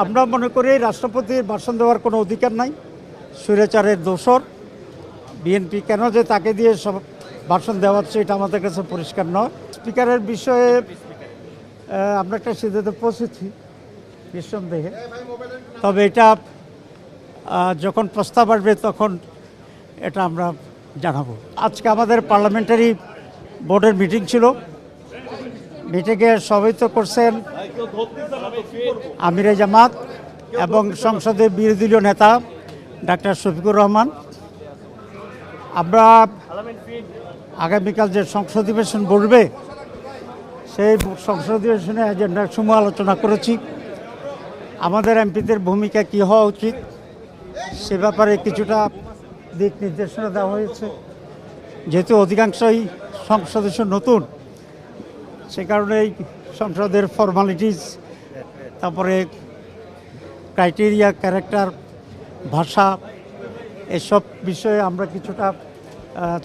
আমরা মনে করি রাষ্ট্রপতির ভাষণ দেওয়ার কোনো অধিকার নাই। স্বৈরাচারের দোসর বিএনপি কেন যে তাকে দিয়ে সব ভাষণ দেওয়াচ্ছে এটা আমাদের কাছে পরিষ্কার নয়। স্পিকারের বিষয়ে আমরা একটা সিদ্ধান্তে পৌঁছেছি নিঃসন্দেহে, তবে এটা যখন প্রস্তাব আসবে তখন এটা আমরা জানাবো। আজকে আমাদের পার্লামেন্টারি বোর্ডের মিটিং ছিল। মিটিংয়ে সভাপতিত্ব করছেন আমিরে জামাত এবং সংসদের বিরোধী দলীয় নেতা ডাক্তার শফিকুর রহমান। আমরা আগামীকাল যে সংসদ অধিবেশন বসবে সেই সংসদ অধিবেশনে এজেন্ডার সময় আলোচনা করেছি। আমাদের এমপিদের ভূমিকা কী হওয়া উচিত সে ব্যাপারে কিছুটা দিক নির্দেশনা দেওয়া হয়েছে। যেহেতু অধিকাংশই সংসদ সদস্য নতুন, সে কারণে সংসদের ফর্মালিটিস, তারপরে ক্রাইটেরিয়া, ক্যারেক্টার, ভাষা, এসব বিষয়ে আমরা কিছুটা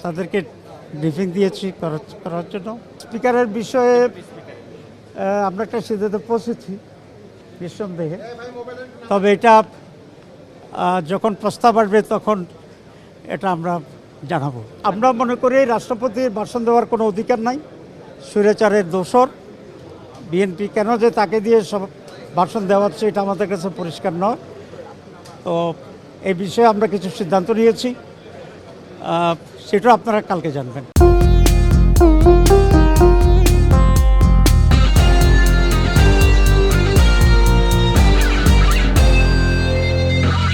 তাদেরকে ব্রিফিং দিয়েছি করার জন্য। স্পিকারের বিষয়ে আমরা একটা সিদ্ধান্তে পৌঁছেছি নিঃসন্দেহে, তবে এটা যখন প্রস্তাব আসবে তখন এটা আমরা জানাবো। আমরা মনে করি রাষ্ট্রপতির ভাষণ দেওয়ার কোনো অধিকার নাই। স্বৈরাচারের দোসর বিএনপি কেন যে তাকে দিয়ে সব ভাষণ দেওয়াচ্ছে এটা আমাদের কাছে পরিষ্কার নয়। তো এই বিষয়ে আমরা কিছু সিদ্ধান্ত নিয়েছি, সেটাও আপনারা কালকে জানবেন।